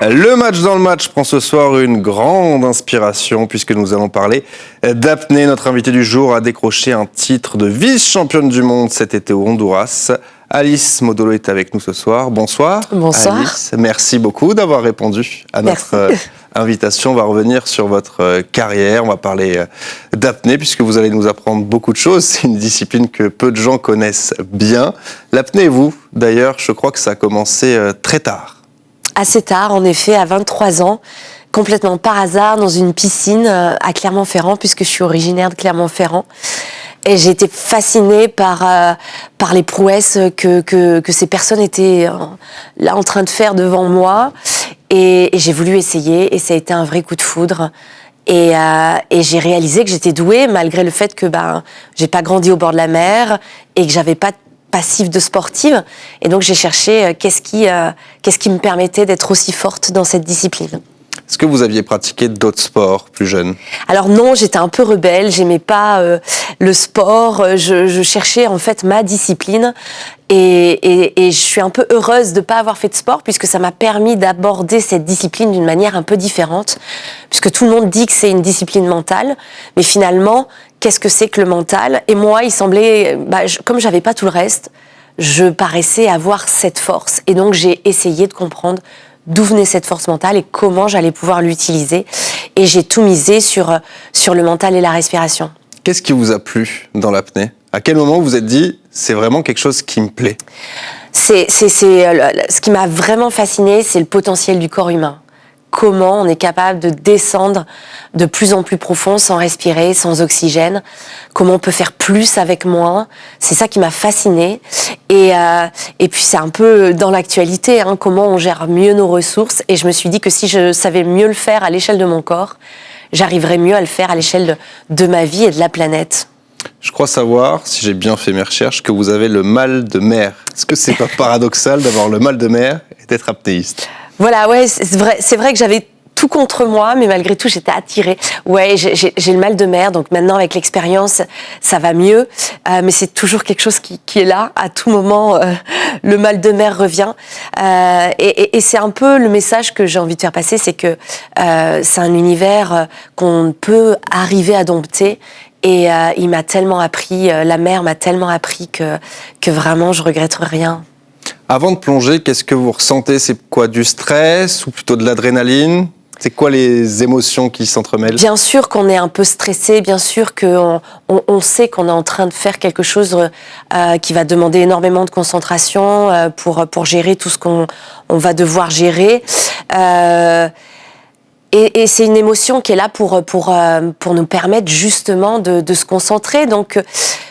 Le match dans le match prend ce soir une grande inspiration puisque nous allons parler d'apnée. Notre invité du jour a décroché un titre de vice-championne du monde cet été au Honduras. Alice Modolo est avec nous ce soir. Bonsoir. Bonsoir. Alice, merci beaucoup d'avoir répondu à notre invitation. On va revenir sur votre carrière. On va parler d'apnée puisque vous allez nous apprendre beaucoup de choses. C'est une discipline que peu de gens connaissent bien. L'apnée, vous, d'ailleurs, je crois que ça a commencé très tard. Assez tard, en effet, à 23 ans, complètement par hasard, dans une piscine à Clermont-Ferrand, puisque je suis originaire de Clermont-Ferrand. Et j'ai été fascinée par les prouesses que ces personnes étaient là en train de faire devant moi. Et j'ai voulu essayer, et ça a été un vrai coup de foudre. Et j'ai réalisé que j'étais douée, malgré le fait que j'ai pas grandi au bord de la mer et que j'avais pas de passif de sportive. Et donc j'ai cherché qu'est-ce qui me permettait d'être aussi forte dans cette discipline. Est-ce que vous aviez pratiqué d'autres sports plus jeune ? Alors non, j'étais un peu rebelle, j'aimais pas le sport, je cherchais en fait ma discipline et je suis un peu heureuse de pas avoir fait de sport puisque ça m'a permis d'aborder cette discipline d'une manière un peu différente, puisque tout le monde dit que c'est une discipline mentale, mais finalement, qu'est-ce que c'est que le mental ? Et moi, il semblait, comme j'avais pas tout le reste, je paraissais avoir cette force et donc j'ai essayé de comprendre d'où venait cette force mentale et comment j'allais pouvoir l'utiliser. Et j'ai tout misé sur le mental et la respiration. Qu'est-ce qui vous a plu dans l'apnée ? À quel moment vous vous êtes dit, c'est vraiment quelque chose qui me plaît ? Ce qui m'a vraiment fascinée, c'est le potentiel du corps humain. Comment on est capable de descendre de plus en plus profond sans respirer, sans oxygène. Comment on peut faire plus avec moins. C'est ça qui m'a fascinée. Et puis c'est un peu dans l'actualité, comment on gère mieux nos ressources. Et je me suis dit que si je savais mieux le faire à l'échelle de mon corps, j'arriverais mieux à le faire à l'échelle de ma vie et de la planète. Je crois savoir, si j'ai bien fait mes recherches, que vous avez le mal de mer. Est-ce que c'est pas paradoxal d'avoir le mal de mer et d'être apnéiste ? Voilà, ouais, c'est vrai que j'avais tout contre moi, mais malgré tout, j'étais attirée. Ouais, j'ai le mal de mer, donc maintenant, avec l'expérience, ça va mieux. Mais c'est toujours quelque chose qui est là. À tout moment, le mal de mer revient. Et c'est un peu le message que j'ai envie de faire passer, c'est que c'est un univers qu'on peut arriver à dompter. Et il m'a tellement appris, la mer m'a tellement appris que vraiment, je regrette rien. Avant de plonger, qu'est-ce que vous ressentez ? C'est quoi, du stress ou plutôt de l'adrénaline ? C'est quoi les émotions qui s'entremêlent ? Bien sûr qu'on est un peu stressé, bien sûr qu'on sait qu'on est en train de faire quelque chose qui va demander énormément de concentration pour gérer tout ce qu'on va devoir gérer. Et c'est une émotion qui est là pour nous permettre justement de se concentrer. Donc,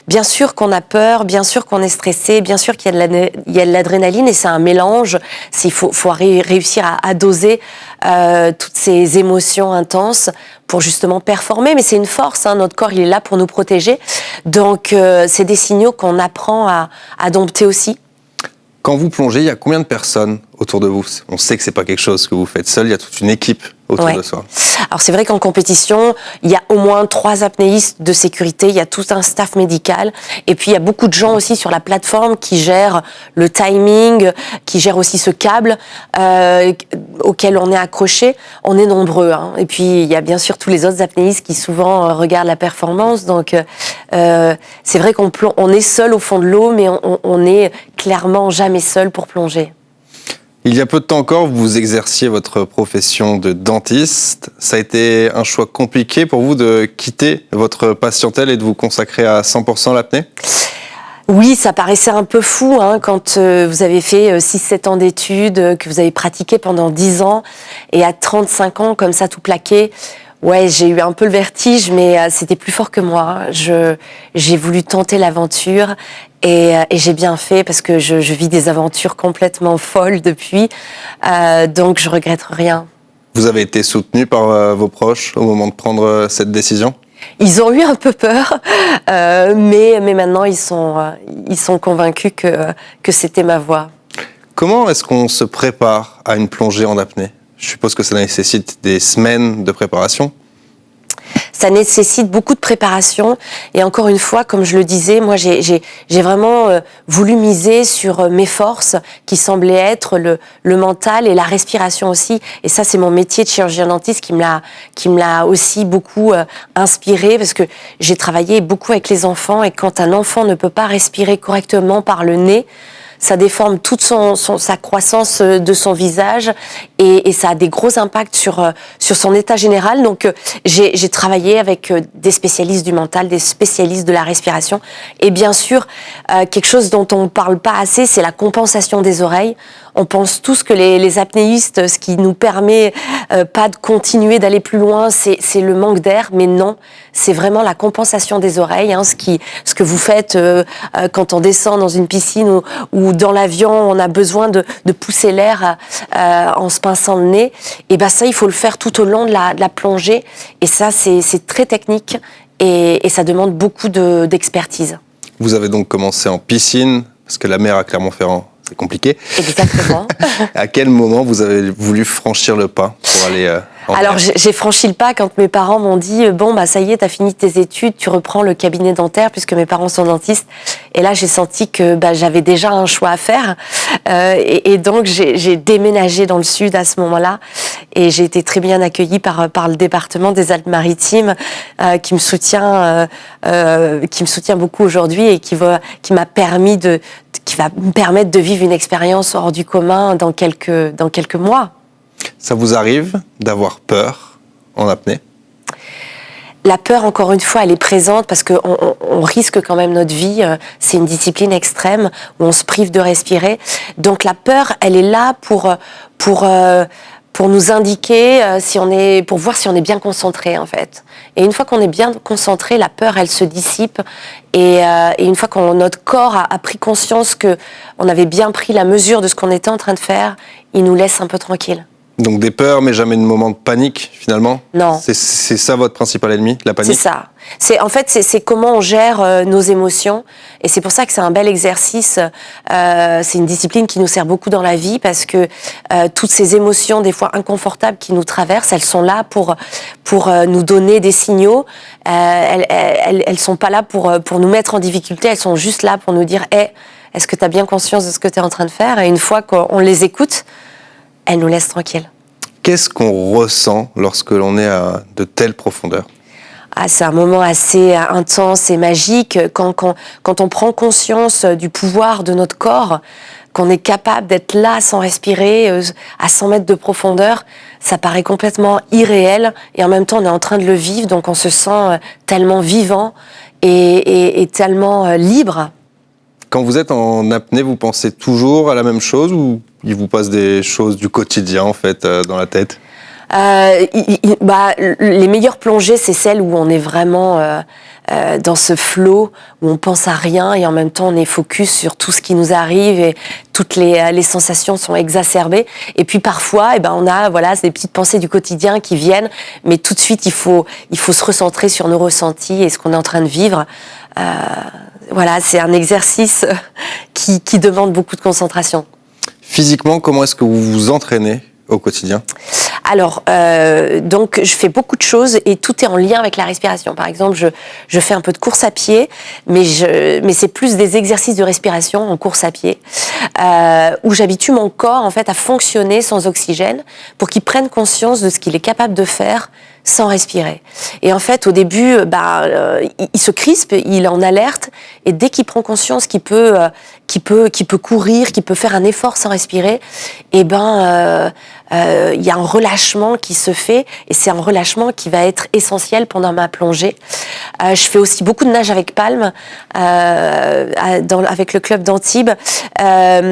bien sûr qu'on a peur, bien sûr qu'on est stressé, bien sûr qu'il y a de l'adrénaline et c'est un mélange. Il faut réussir à doser toutes ces émotions intenses pour justement performer. Mais c'est une force, notre corps il est là pour nous protéger. Donc, c'est des signaux qu'on apprend à dompter aussi. Quand vous plongez, il y a combien de personnes autour de vous ? On sait que c'est pas quelque chose que vous faites seul, il y a toute une équipe autour de soi. Alors c'est vrai qu'en compétition, il y a au moins 3 apnéistes de sécurité, il y a tout un staff médical, et puis il y a beaucoup de gens aussi sur la plateforme qui gèrent le timing, qui gèrent aussi ce câble auquel on est accroché. On est nombreux, et puis il y a bien sûr tous les autres apnéistes qui souvent regardent la performance, donc c'est vrai qu'on est seul au fond de l'eau, mais on est clairement jamais seul pour plonger. Il y a peu de temps encore, vous exerciez votre profession de dentiste. Ça a été un choix compliqué pour vous de quitter votre patientèle et de vous consacrer à 100% à l'apnée ? Oui, ça paraissait un peu fou quand vous avez fait 6-7 ans d'études, que vous avez pratiqué pendant 10 ans, et à 35 ans, comme ça, tout plaqué. Ouais, j'ai eu un peu le vertige, mais c'était plus fort que moi. J'ai voulu tenter l'aventure et j'ai bien fait parce que je vis des aventures complètement folles depuis, donc je regrette rien. Vous avez été soutenu par vos proches au moment de prendre cette décision ? Ils ont eu un peu peur, mais maintenant ils sont convaincus que c'était ma voie. Comment est-ce qu'on se prépare à une plongée en apnée ? Je suppose que ça nécessite des semaines de préparation. ça nécessite beaucoup de préparation. Et encore une fois, comme je le disais, moi, j'ai vraiment voulu miser sur mes forces, qui semblaient être le mental et la respiration aussi. Et ça, c'est mon métier de chirurgien-dentiste qui me l'a aussi beaucoup inspiré, parce que j'ai travaillé beaucoup avec les enfants, et quand un enfant ne peut pas respirer correctement par le nez, ça déforme toute sa croissance de son visage, et ça a des gros impacts sur son état général. Donc j'ai travaillé avec des spécialistes du mental, des spécialistes de la respiration, et bien sûr quelque chose dont on ne parle pas assez, c'est la compensation des oreilles. On pense tous que les apnéistes, ce qui nous permet pas de continuer d'aller plus loin, c'est le manque d'air, mais non, c'est vraiment la compensation des oreilles, hein, ce que vous faites quand on descend dans une piscine ou dans l'avion, on a besoin de pousser l'air en se pinçant le nez. Et ben ça, il faut le faire tout au long de la plongée, et ça, c'est très technique, et ça demande beaucoup d'expertise. Vous avez donc commencé en piscine, parce que la mer à Clermont-Ferrand, c'est compliqué. Exactement. À quel moment vous avez voulu franchir le pas pour aller en Alors, mer? j'ai franchi le pas quand mes parents m'ont dit bon, bah ça y est, t'as fini tes études, tu reprends le cabinet dentaire, puisque mes parents sont dentistes. Et là, j'ai senti que j'avais déjà un choix à faire. Et donc, j'ai déménagé dans le sud à ce moment-là. Et j'ai été très bien accueillie par le département des Alpes-Maritimes, qui me soutient beaucoup aujourd'hui, et qui va me permettre de vivre une expérience hors du commun dans quelques mois. Ça vous arrive d'avoir peur en apnée? La peur, encore une fois, elle est présente, parce qu'on risque quand même notre vie. C'est une discipline extrême où on se prive de respirer. Donc la peur, elle est là pour nous indiquer pour voir si on est bien concentré, en fait. Et une fois qu'on est bien concentré, la peur, elle se dissipe. Et une fois que notre corps a pris conscience que on avait bien pris la mesure de ce qu'on était en train de faire, il nous laisse un peu tranquille. Donc des peurs, mais jamais de moments de panique, finalement? Non. C'est ça votre principal ennemi, la panique? C'est ça. C'est comment on gère nos émotions. Et c'est pour ça que c'est un bel exercice. C'est une discipline qui nous sert beaucoup dans la vie, parce que toutes ces émotions, des fois inconfortables, qui nous traversent, elles sont là pour nous donner des signaux. Elles sont pas là pour nous mettre en difficulté. Elles sont juste là pour nous dire hey, est-ce que tu as bien conscience de ce que tu es en train de faire? Et une fois qu'on les écoute, elles nous laissent tranquilles. Qu'est-ce qu'on ressent lorsque l'on est à de telles profondeurs? C'est un moment assez intense et magique quand on prend conscience du pouvoir de notre corps, qu'on est capable d'être là sans respirer, à 100 mètres de profondeur. Ça paraît complètement irréel, et en même temps on est en train de le vivre, donc on se sent tellement vivant et tellement libre. Quand vous êtes en apnée, vous pensez toujours à la même chose, ou il vous passe des choses du quotidien, en fait, dans la tête? Les meilleures plongées, c'est celles où on est vraiment dans ce flow, où on pense à rien, et en même temps on est focus sur tout ce qui nous arrive, et toutes les sensations sont exacerbées. Et puis parfois, on a ces petites pensées du quotidien qui viennent, mais tout de suite il faut se recentrer sur nos ressentis et ce qu'on est en train de vivre. C'est un exercice qui demande beaucoup de concentration. Physiquement, comment est-ce que vous vous entraînez au quotidien? Alors, donc, je fais beaucoup de choses, et tout est en lien avec la respiration. Par exemple, je fais un peu de course à pied, mais c'est plus des exercices de respiration en course à pied, où j'habitue mon corps, en fait, à fonctionner sans oxygène, pour qu'il prenne conscience de ce qu'il est capable de faire sans respirer. Et en fait, au début, il se crispe, il est en alerte, et dès qu'il prend conscience qu'il peut courir, qu'il peut faire un effort sans respirer, il y a un relâchement qui se fait, et c'est un relâchement qui va être essentiel pendant ma plongée. Je fais aussi beaucoup de nage avec palme, avec le club d'Antibes,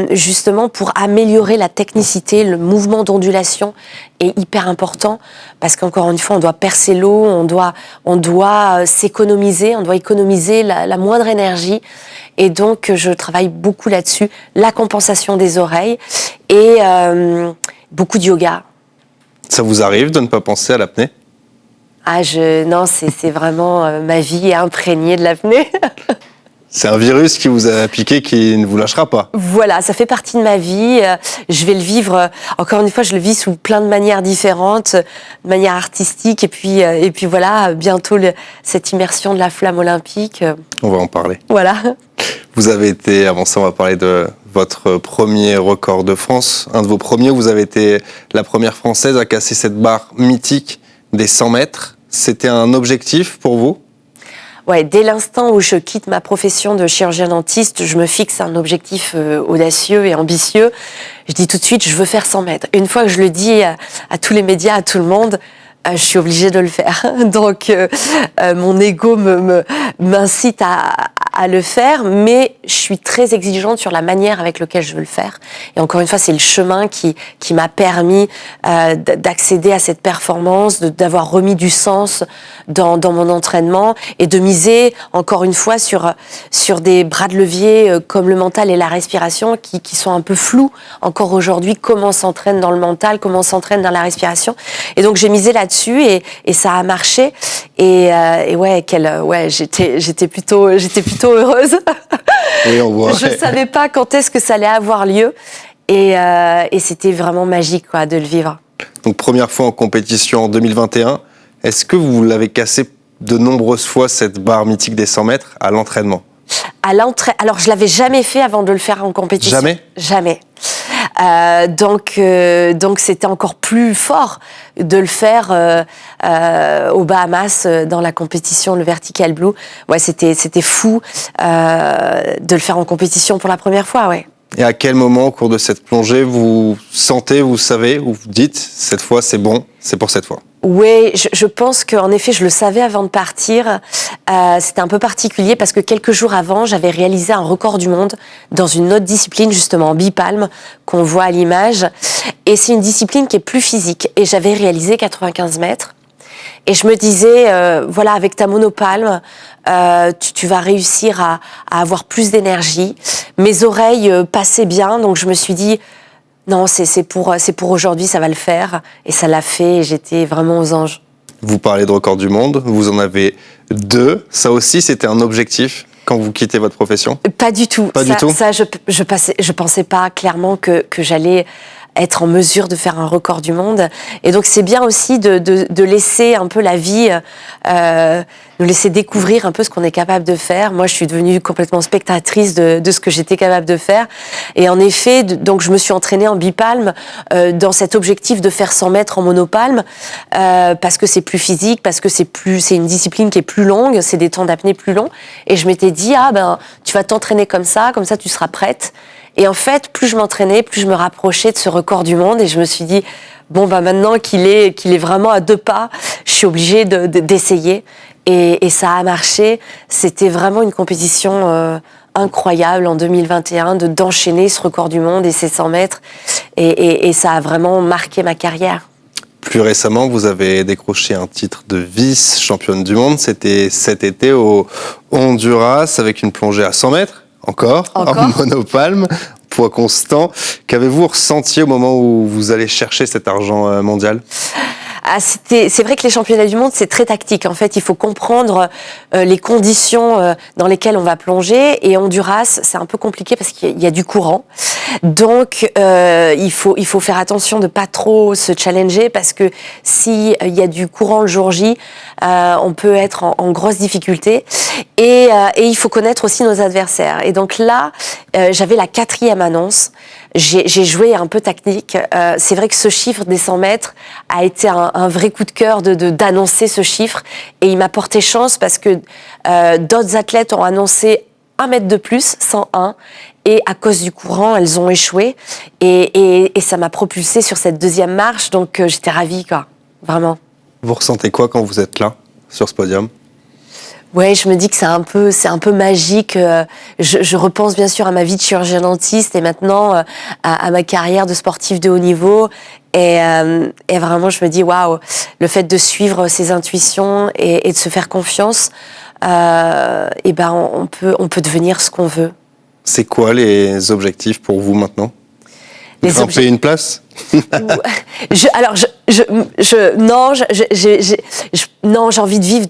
justement pour améliorer la technicité. Le mouvement d'ondulation est hyper important, parce qu'encore une fois, on doit percer l'eau, on doit s'économiser, on doit économiser la moindre énergie. Et donc, je travaille beaucoup là-dessus, la compensation des oreilles, et beaucoup de yoga. Ça vous arrive de ne pas penser à l'apnée? Non, c'est vraiment ma vie est imprégnée de l'apnée. C'est un virus qui vous a piqué, qui ne vous lâchera pas. Voilà, ça fait partie de ma vie. Je vais le vivre, encore une fois, je le vis sous plein de manières différentes, de manière artistique. Et puis voilà, bientôt cette immersion de la flamme olympique. On va en parler. Voilà. Vous avez été, avant ça, on va parler de votre premier record de France. Un de vos premiers, vous avez été la première Française à casser cette barre mythique des 100 mètres. C'était un objectif pour vous ? Ouais, dès l'instant où je quitte ma profession de chirurgien dentiste, je me fixe un objectif audacieux et ambitieux. Je dis tout de suite, je veux faire 100 mètres. Une fois que je le dis à tous les médias, à tout le monde, je suis obligée de le faire. Donc, mon ego m'incite à le faire, mais je suis très exigeante sur la manière avec laquelle je veux le faire. Et encore une fois, c'est le chemin qui m'a permis d'accéder à cette performance, d'avoir remis du sens dans mon entraînement et de miser, encore une fois, sur des bras de levier comme le mental et la respiration qui sont un peu flous encore aujourd'hui. Comment on s'entraîne dans le mental, comment on s'entraîne dans la respiration. Et donc, j'ai misé là-dessus et ça a marché. Et ouais, j'étais plutôt heureuse. Oui, on voit. Je savais pas quand est-ce que ça allait avoir lieu et c'était vraiment magique quoi de le vivre. Donc première fois en compétition en 2021, est-ce que vous l'avez cassé de nombreuses fois cette barre mythique des 100 mètres à l'entraînement ? Alors je l'avais jamais fait avant de le faire en compétition. Jamais. Donc c'était encore plus fort de le faire aux Bahamas dans la compétition le Vertical Blue. Ouais, c'était fou de le faire en compétition pour la première fois, ouais. Et à quel moment au cours de cette plongée vous sentez, vous savez, ou vous dites cette fois c'est bon, c'est pour cette fois ? Oui, je pense qu'en effet, je le savais avant de partir. C'était un peu particulier parce que quelques jours avant, j'avais réalisé un record du monde dans une autre discipline, justement en bipalme, qu'on voit à l'image. Et c'est une discipline qui est plus physique. Et j'avais réalisé 95 mètres. Et je me disais, voilà, avec ta monopalme, tu vas réussir à avoir plus d'énergie. Mes oreilles passaient bien, donc je me suis dit... Non, c'est pour aujourd'hui, ça va le faire. Et ça l'a fait, et j'étais vraiment aux anges. Vous parlez de record du monde, vous en avez 2. Ça aussi, c'était un objectif quand vous quittez votre profession ? Pas du tout. Pas du tout. Ça, je pensais pas clairement que j'allais être en mesure de faire un record du monde. Et donc, c'est bien aussi de laisser un peu la vie, nous laisser découvrir un peu ce qu'on est capable de faire. Moi, je suis devenue complètement spectatrice de ce que j'étais capable de faire. Et en effet, donc, je me suis entraînée en bipalme dans cet objectif de faire 100 mètres en monopalme parce que c'est plus physique, parce que c'est une discipline qui est plus longue, c'est des temps d'apnée plus longs. Et je m'étais dit, tu vas t'entraîner comme ça tu seras prête. Et en fait, plus je m'entraînais, plus je me rapprochais de ce record du monde. Et je me suis dit, maintenant qu'il est vraiment à 2 pas, je suis obligée d'essayer. Et ça a marché. C'était vraiment une compétition incroyable en 2021 d'enchaîner ce record du monde et ces 100 mètres. Et ça a vraiment marqué ma carrière. Plus récemment, vous avez décroché un titre de vice-championne du monde. C'était cet été au Honduras avec une plongée à 100 mètres. Encore en monopalme, poids constant. Qu'avez-vous ressenti au moment où vous allez chercher cet argent mondial ? C'est vrai que les championnats du monde, c'est très tactique. En fait, il faut comprendre les conditions dans lesquelles on va plonger. Et Honduras, c'est un peu compliqué parce qu'il y a du courant. Donc, il faut faire attention de pas trop se challenger parce que si il y a du courant le jour J, on peut être en grosse difficulté. Et il faut connaître aussi nos adversaires. Et donc là, j'avais la 4e annonce. J'ai joué un peu technique. C'est vrai que ce chiffre des 100 mètres a été un vrai coup de cœur d'annoncer ce chiffre. Et il m'a porté chance parce que d'autres athlètes ont annoncé 1 mètre de plus, 101. Et à cause du courant, elles ont échoué. Et ça m'a propulsée sur cette 2e marche. Donc j'étais ravie, quoi. Vraiment. Vous ressentez quoi quand vous êtes là, sur ce podium ? Ouais, je me dis que c'est un peu magique. Je repense bien sûr à ma vie de chirurgien dentiste et maintenant à ma carrière de sportif de haut niveau. Et vraiment, je me dis waouh, le fait de suivre ses intuitions et de se faire confiance, on peut devenir ce qu'on veut. C'est quoi les objectifs pour vous maintenant ? Grimper une place? Non, j'ai envie de vivre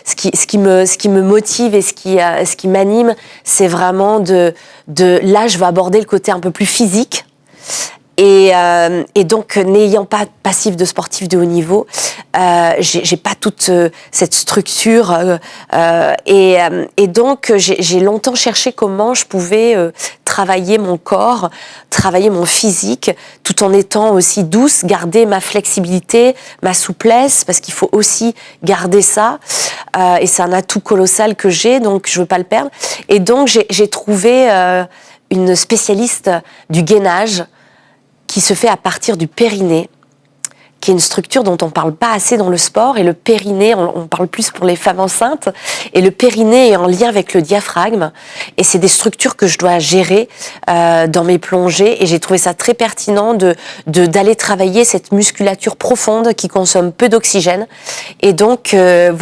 ce qui me motive et ce qui m'anime, c'est vraiment là, je vais aborder le côté un peu plus physique. Et donc, n'ayant pas de passif de sportif de haut niveau, j'ai pas toute cette structure. Et donc, j'ai longtemps cherché comment je pouvais travailler mon corps, travailler mon physique, tout en étant aussi douce, garder ma flexibilité, ma souplesse, parce qu'il faut aussi garder ça. Et c'est un atout colossal que j'ai, donc je veux pas le perdre. Et donc, j'ai trouvé une spécialiste du gainage, qui se fait à partir du périnée, qui est une structure dont on ne parle pas assez dans le sport. Et le périnée, on parle plus pour les femmes enceintes. Et le périnée est en lien avec le diaphragme. Et c'est des structures que je dois gérer dans mes plongées. Et j'ai trouvé ça très pertinent d'aller travailler cette musculature profonde qui consomme peu d'oxygène. Et donc, elle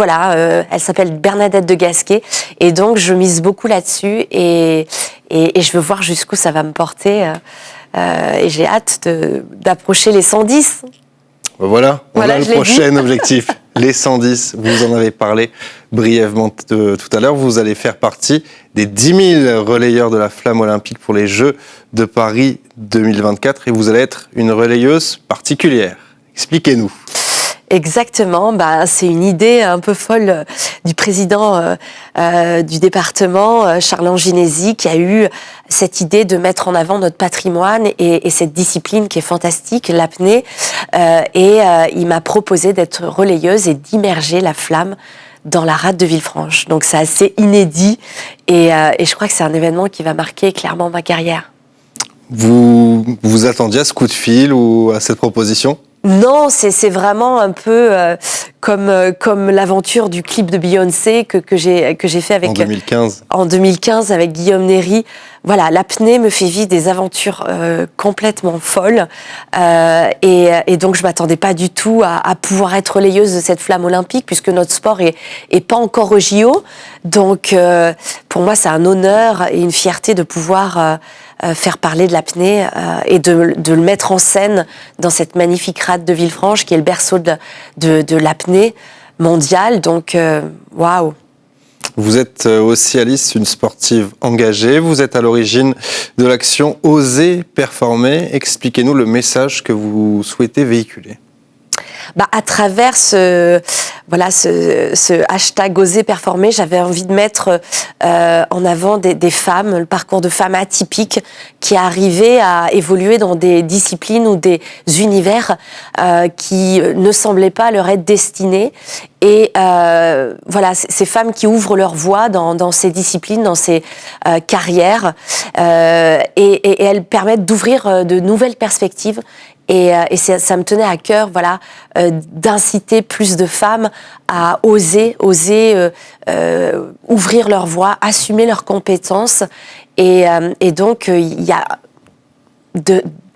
s'appelle Bernadette de Gasquet. Et donc, je mise beaucoup là-dessus. Et je veux voir jusqu'où ça va me porter. Et j'ai hâte d'approcher les 110. Voilà, on a le prochain objectif, les 110. Vous en avez parlé brièvement tout à l'heure. Vous allez faire partie des 10 000 relayeurs de la flamme olympique pour les Jeux de Paris 2024. Et vous allez être une relayeuse particulière. Expliquez-nous. Exactement, c'est une idée un peu folle du président du département, Charles Anginesi, qui a eu cette idée de mettre en avant notre patrimoine et cette discipline qui est fantastique, l'apnée. Il m'a proposé d'être relayeuse et d'immerger la flamme dans la rade de Villefranche. Donc c'est assez inédit et je crois que c'est un événement qui va marquer clairement ma carrière. Vous attendiez à ce coup de fil ou à cette proposition ? Non, c'est vraiment un peu comme l'aventure du clip de Beyoncé que j'ai fait avec en 2015 avec Guillaume Néry. Voilà, l'apnée me fait vivre des aventures complètement folles et donc je m'attendais pas du tout à pouvoir être relayeuse de cette flamme olympique puisque notre sport est pas encore au JO. Donc pour moi c'est un honneur et une fierté de pouvoir faire parler de l'apnée et de le mettre en scène dans cette magnifique rade de Villefranche qui est le berceau de l'apnée mondiale. Donc waouh. Vous êtes aussi, Alice, une sportive engagée. Vous êtes à l'origine de l'action Oser performer. Expliquez-nous le message que vous souhaitez véhiculer. À travers ce hashtag Oser performer, j'avais envie de mettre en avant des femmes, le parcours de femmes atypiques qui arrivaient à évoluer dans des disciplines ou des univers qui ne semblaient pas leur être destinés. Et ces femmes qui ouvrent leur voie dans ces disciplines, dans ces carrières, et elles permettent d'ouvrir de nouvelles perspectives. Et ça me tenait à cœur, d'inciter plus de femmes à oser ouvrir leur voie, assumer leurs compétences. Et donc, il y a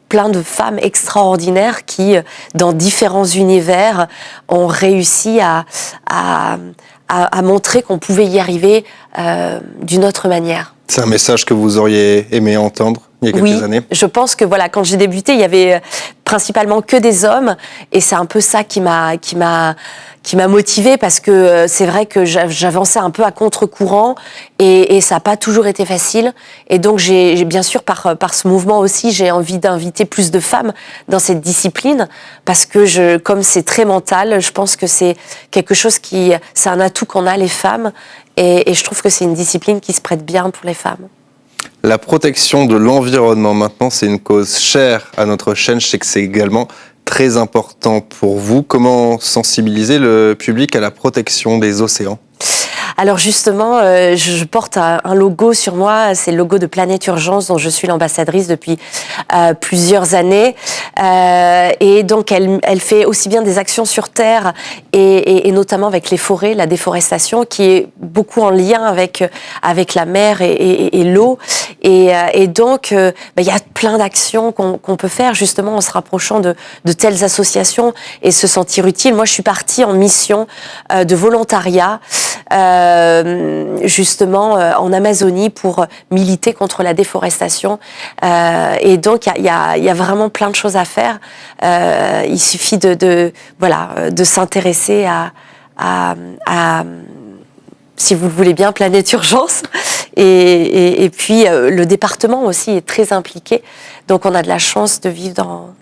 plein de femmes extraordinaires qui, dans différents univers, ont réussi à montrer qu'on pouvait y arriver d'une autre manière. C'est un message que vous auriez aimé entendre il y a quelques années ? Je pense que quand j'ai débuté, il y avait principalement que des hommes et c'est un peu ça qui m'a motivée parce que c'est vrai que j'avançais un peu à contre-courant et ça n'a pas toujours été facile. Et donc j'ai bien sûr par ce mouvement aussi, j'ai envie d'inviter plus de femmes dans cette discipline parce que comme c'est très mental, je pense que c'est quelque chose c'est un atout qu'on a les femmes et je trouve que c'est une discipline qui se prête bien pour les femmes. La protection de l'environnement, maintenant, c'est une cause chère à notre chaîne. Je sais que c'est également très important pour vous. Comment sensibiliser le public à la protection des océans ? Alors justement, je porte un logo sur moi, c'est le logo de Planète Urgence dont je suis l'ambassadrice depuis plusieurs années. Et donc elle fait aussi bien des actions sur terre et notamment avec les forêts, la déforestation qui est beaucoup en lien avec la mer et l'eau. Et donc, il y a plein d'actions qu'on peut faire justement en se rapprochant de telles associations et se sentir utile. Moi, je suis partie en mission de volontariat justement en Amazonie pour militer contre la déforestation. Et donc, il y a vraiment plein de choses à faire. Il suffit de s'intéresser à si vous le voulez bien, Planète Urgence. Et puis, le département aussi est très impliqué. Donc, on a de la chance de vivre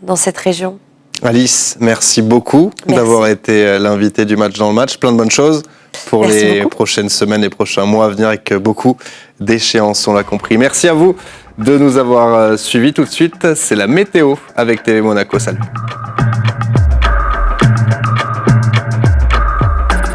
dans cette région. Alice, merci beaucoup d'avoir été l'invitée du Match dans le Match. Plein de bonnes choses pour les prochaines semaines et prochains mois à venir avec beaucoup d'échéances, on l'a compris. Merci à vous de nous avoir suivis. Tout de suite, c'est la météo avec TV Monaco. Salut.